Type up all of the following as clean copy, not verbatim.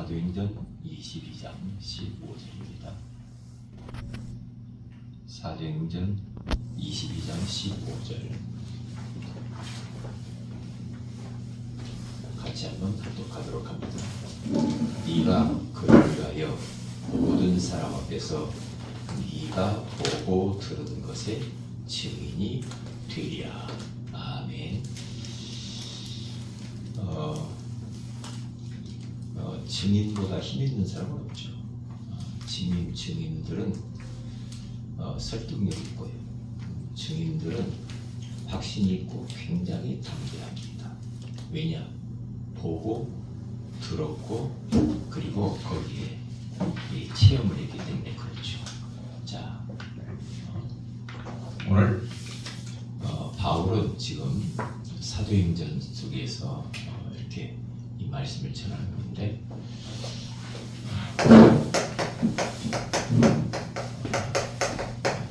사도행전 22장 15절입니다. 사도행전 22장 15절 같이 한번 합독하도록 합니다. 네가 그를 위하여 모든 사람 앞에서 네가 보고 들은 것의 증인이 되리라. 아멘. 증인보다 힘 있는 사람은 없죠. 증인들은 설득력 있고요. 증인들은 확신이 있고 굉장히 담대합니다. 왜냐? 보고 들었고 그리고 거기에 체험을 했기 때문에 그렇죠. 자, 오늘 바울은 지금 사도행전 속에서 이렇게 이 말씀을 전하는데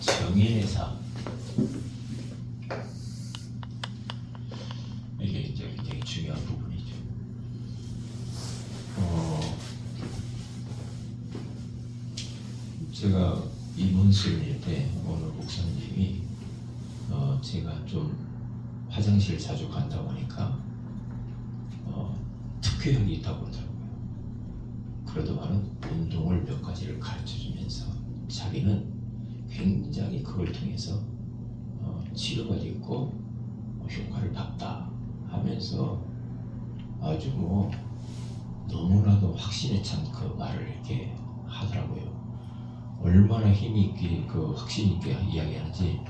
정인의 삶, 이게 이제 굉장히 중요한 부분이죠. 제가 입문수련회 때 어느 목사님이 제가 좀 화장실 자주 간다 보니까 특효약이 있다고 그러더라고요. 그러더만은 운동을 몇 가지를 가르쳐주면서 자기는 굉장히 그걸 통해서 치료가 됐고 효과를 봤다 하면서 아주 너무나도 확신에 찬 그 말을 이렇게 하더라고요. 얼마나 힘이 있게 그 확신 있게 이야기하는지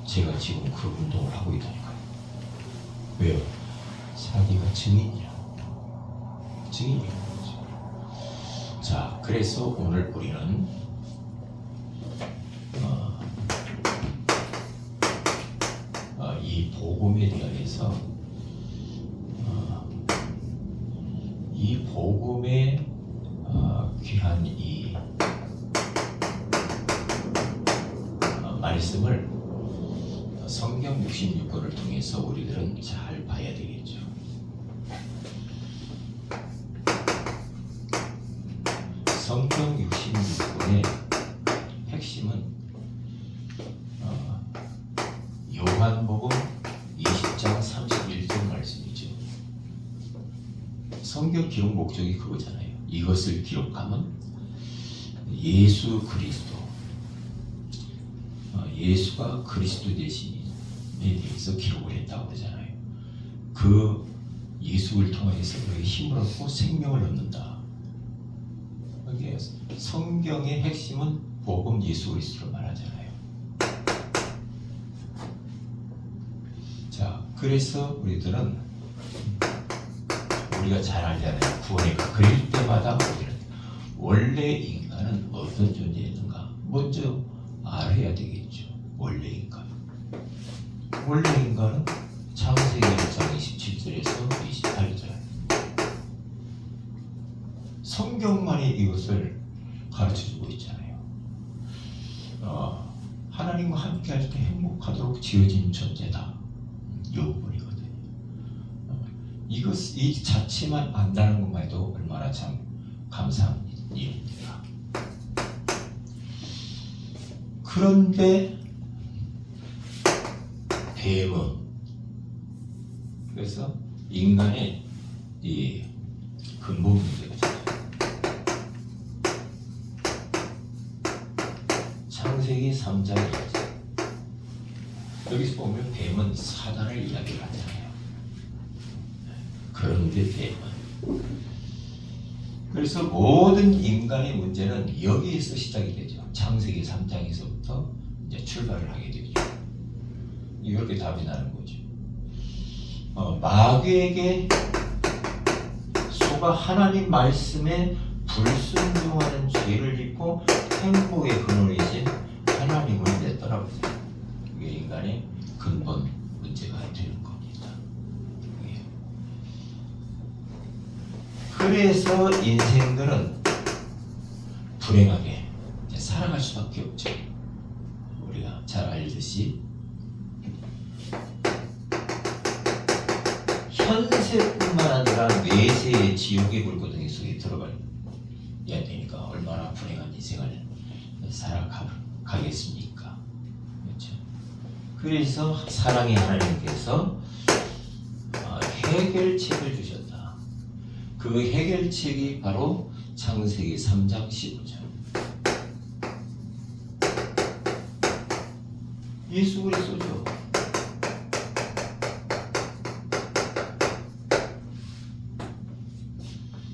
제가 지금 그 운동을 하고 있다니까요. 왜요? 자기가 증인이에요. 자, 그래서 오늘 우리는 이 복음에 대해서 이 복음의 귀한 이 말씀을 성경 66권을 통해서 우리들은 잘 봐야 되겠죠. 성경 66권의 핵심은 요한복음 20장 31절 말씀이죠. 성경 기록 목적이 그거잖아요. 이것을 기록하면 예수 그리스도, 예수가 그리스도 되심에 대해서 기록을 했다고 그러잖아요. 그 예수를 통해서 우리에게 힘을 얻고 생명을 얻는다. 성경의 핵심은 복음 예수 그리스도로 말하잖아요. 자, 그래서 우리들은 우리가 잘 알잖아요. 구원의 그릴 때마다 우리는 원래 인간은 어떤 존재였는가 먼저 알아야 되겠죠. 원래 인간. 원래 인간은 창세기 1장 27절에서 28절. 성경만이 이것을 가르쳐주고 있잖아요. 하나님과 함께할 때 행복하도록 지어진 존재다. 이 부분이거든요. 이 자체만 안다는 것만 해도 얼마나 참 감사한 일입니다. 그런데 뱀은 그래서 인간의 이 근본 문제가 창세기 3장에 여기서 보면 뱀은 사단을 이야기를 하잖아요. 그런데 뱀은 그래서 모든 인간의 문제는 여기에서 시작이 되죠. 창세기 3장에서부터 이제 출발을 하게 되죠. 이렇게 답이 나는 거죠. 마귀에게 소가 하나님 말씀에 불순종하는 죄를 짓고 행복의 근원이신 하나님을 냈더라고요. 이게 인간의 근본 문제가 되는 겁니다. 그래서 인생들은 불행하게 살아갈 수밖에 없죠. 우리가 잘 알듯이 현세뿐만 아니라 내세의 지옥의 불고등이 속에 들어갈 되니까 얼마나 불행한 인생을 살아가겠습니까? 그렇죠? 그래서 사랑의 하나님께서 해결책을 주셨다. 그 해결책이 바로 창세기 3장 15절. 예수 그리스도죠.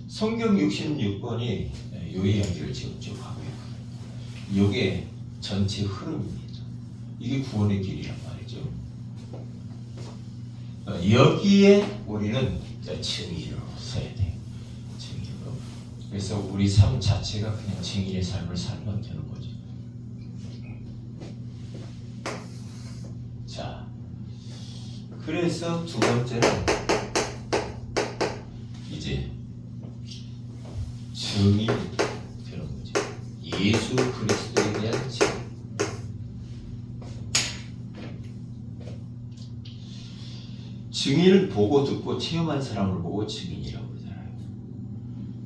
성경 66번이 요 이야기를 지금 쭉 하고 있거든요. 이게 전체 흐름입니다. 이게 구원의 길이란 말이죠. 여기에 우리는 증인으로 서야 돼요. 증인으로. 그래서 우리 삶 자체가 그냥 증인의 삶을 살면 되는 거죠. 자, 그래서 두 번째는 이제 증인이 되는 거죠. 예수 그리스도에 대한 증인. 증인은 보고 듣고 체험한 사람을 보고 증인이라고 그러잖아요.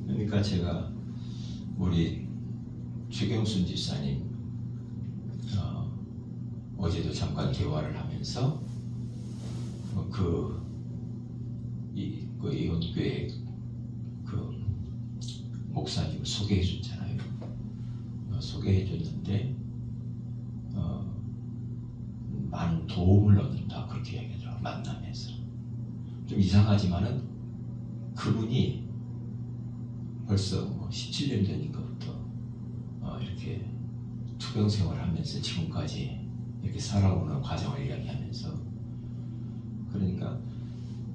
그러니까 제가 우리 최경순 집사님 어제도 잠깐 대화를 하면서 이혼교회 목사님을 소개해 줬잖아요. 소개해 줬는데 많은 도움을 얻는다 그렇게 얘기하더라고요. 만나면서 좀 이상하지만은 그분이 벌써 17년 전인가부터 이렇게 투병 생활하면서 지금까지 이렇게 살아오는 과정을 이야기하면서, 그러니까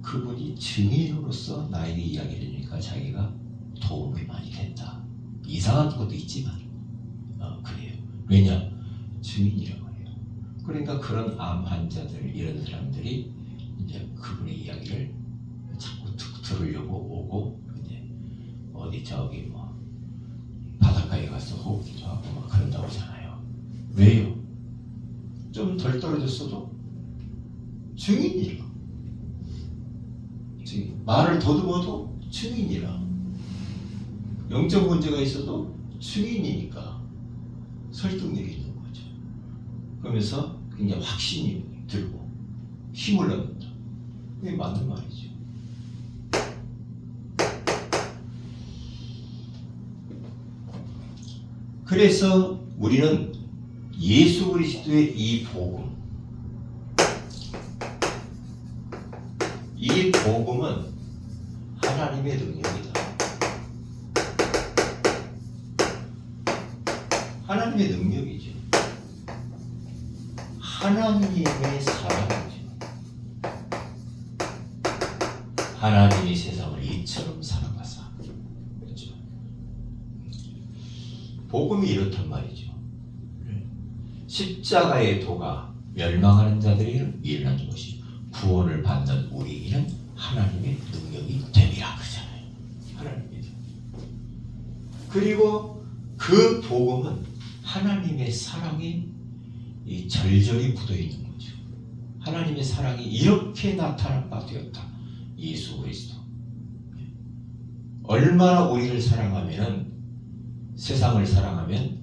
그분이 증인으로서 나에게 이야기를 해주니까 자기가 도움이 많이 된다. 이상한 것도 있지만 그래요. 왜냐? 증인이라고 해요. 그러니까 그런 암 환자들 이런 사람들이 이제 그분의 이야기를 자꾸 들으려고 오고, 이제 어디 저기 바닷가에 가서 호흡기도 하고 막 그런다고 하잖아요. 왜요? 좀 덜 떨어졌어도 증인이라. 증인. 말을 더듬어도 증인이라. 영적 문제가 있어도 증인이니까 설득력이 있는 거죠. 그러면서 굉장히 확신이 들고 힘을 얻는다. 그게 맞는 말이죠. 그래서 우리는 예수 그리스도의 이 복음, 이 복음은 하나님의 능력이다. 하나님의 능력이죠. 하나님의 사랑이죠. 하나님이 세상을 이처럼 사랑하사. 그렇죠? 복음이 이렇단 말이죠. 십자가의 도가 멸망하는 자들에게는 미련한 것이 구원을 받는 우리에게는 하나님의 능력이 됨이라 그러잖아요. 하나님의 능력. 그리고 그 복음은 하나님의 사랑이 이 절절히 묻어 있는 거죠. 하나님의 사랑이 이렇게 나타날 바 되었다. 예수 그리스도. 얼마나 우리를 사랑하면은, 세상을 사랑하면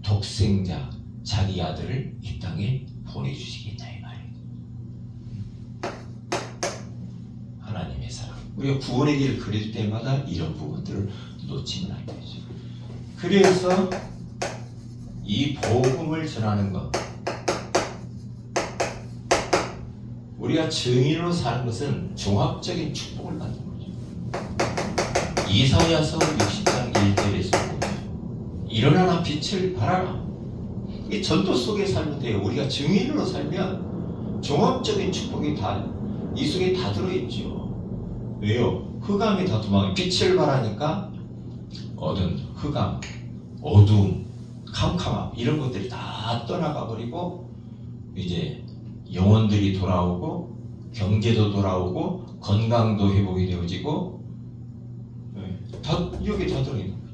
독생자 자기 아들을 이 땅에 보내주시겠냐 이 말이에요. 하나님의 사랑. 우리가 구원의 길을 그릴 때마다 이런 부분들을 놓치면 안 되죠. 그래서 이 복음을 전하는 것, 우리가 증인으로 사는 것은 종합적인 축복을 받는 거죠. 이사야서 60장 1절에서 보면 일어나라 빛을 발하라. 이 전도 속에 살면 돼요. 우리가 증인으로 살면 종합적인 축복이 이 속에 다 들어있죠. 왜요? 흑암이 다 도망가요. 빛을 발하니까 어두운 흑암, 어두움, 캄캄함 이런 것들이 다 떠나가 버리고 이제 영혼들이 돌아오고 경제도 돌아오고 건강도 회복이 되어지고 다 여기 다 들어있는 거예요.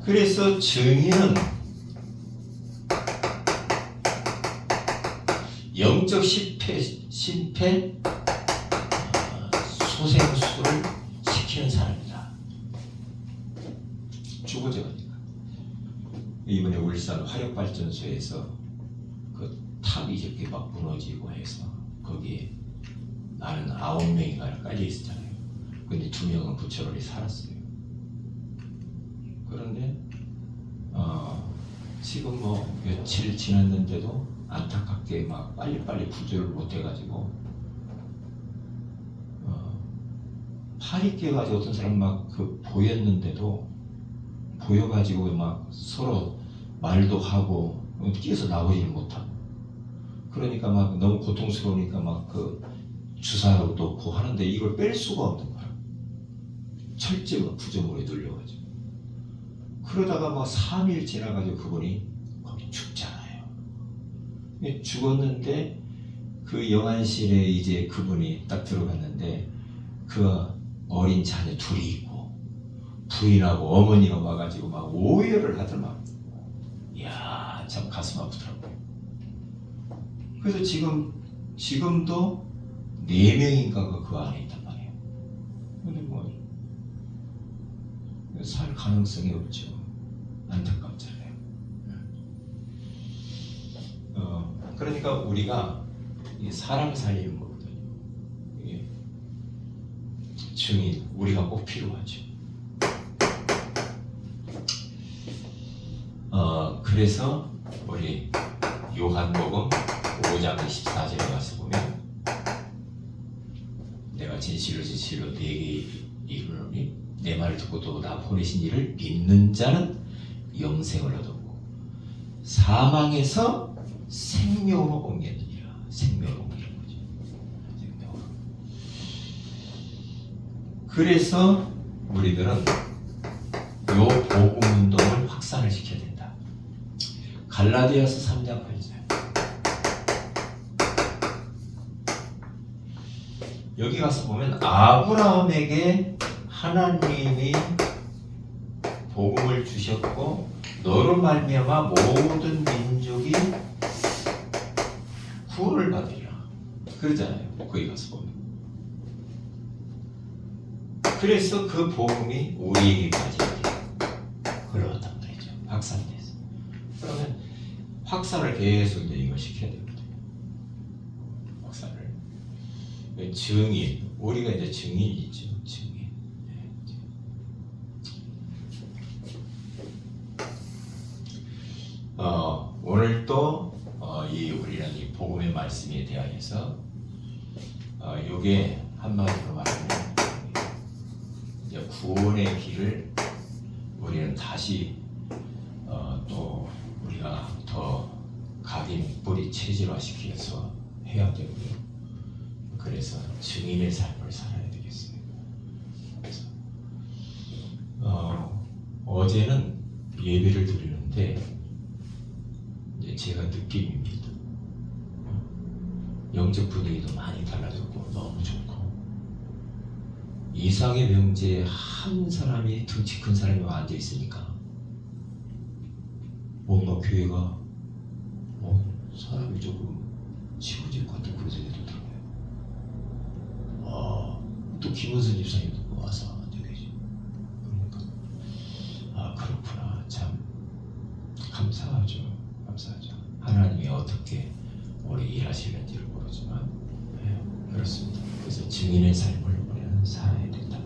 그래서 증인은 영적 심패 소생술을 시키는 사람이다. 죽어져가니까. 이번에 울산 화력발전소에서 그 탑이 이렇게 막 무너지고 해서 거기에 나는 9명인가 깔려 있었잖아요. 근데 2명은 부처로리 살았어요. 그런데 지금 뭐 며칠 지났는데도 안타깝게 막 빨리빨리 구조를 못 해가지고 팔이 깨가지고 어떤 사람 막 그 보였는데도 보여가지고 막 서로 말도 하고 뛰어서 나오지를 못하고 그러니까 막 너무 고통스러우니까 막 그 주사로 놓고 하는데 이걸 뺄 수가 없는 거야. 철제가 구조물에 눌려가지고 그러다가 막 3일 지나가지고 그분이 거기 죽잖아요. 죽었는데 그 영안실에 이제 그분이 딱 들어갔는데 그 어린 자녀 둘이 있고 부인하고 어머니가 와가지고 막 오열을 하더만. 이야 참 가슴 아프더라고요. 그래서 지금도 4명인가가 그 안에 있단 말이에요. 근데 뭐 살 가능성이 없죠. 안타깝잖아요. 그러니까 우리가 사람 살리는 거거든요. 증인 우리가 꼭 필요하죠. 그래서 우리 요한복음 5장 24절에 가서 보면 내가 진실로 네게 이르노니 내 말을 듣고 또 나 보내신 이를 믿는 자는 영생을 얻었고 사망에서 생명으로 옮겼느니라. 생명으로 옮기는 거죠. 생명으로. 그래서 우리들은 요 복음 운동을 확산을 시켜야 된다. 갈라디아서 3장 8절. 여기 가서 보면 아브라함에게 하나님이 복음을 주셨고 너로 말미암아 모든 민족이 구원을 받으리라 그러잖아요. 거기 가서 보면. 그래서 그 복음이 우리에게까지 흘러왔단 말이죠. 확산돼서. 그러면 확산을 계속 이제 이거 시켜야 되거든요. 확산을. 증인, 우리가 이제 증인이죠. 증인. 오늘 또 우리는 이 복음의 말씀에 대하여서 요게 한마디로 말하면 이제 구원의 길을 우리는 다시 또 우리가 더 각인 뿌리 체질화시켜서 해야 되고요. 그래서 증인의 삶을 살아야 되겠어요. 그래서 어제는 예배를 드리는데 이제 제가 느낌입니다. 영적 분위기도 많이 달라졌고 너무 좋고 이상의 명제에 한 사람이 덩치 큰 사람이 앉아 있으니까 뭔가 교회가 사람이 조금 지워질 것 같은 그런 생각이 들어요. 또 김은선 집사님도 와서 앉아 계시고 그러니까 그렇구나. 참 감사하죠. 하나님이 어떻게 우리 일하시는지를 모르지만 그렇습니다. 그래서 증인의 삶을 우리는 살아야 된다.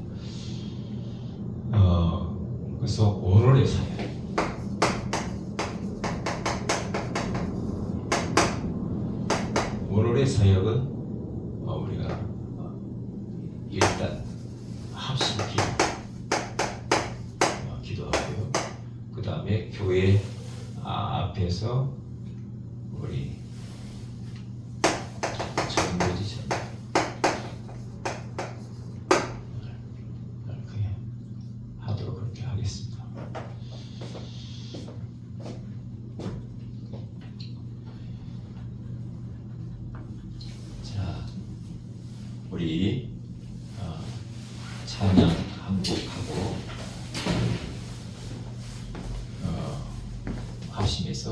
그래서 오늘의 사역 오늘의 사역은 우리가 일단 합심 기도하고요. 그 다음에 교회 앞에서 우리 전도지션 그렇게 하도록 그렇게 하겠습니다. 자, 우리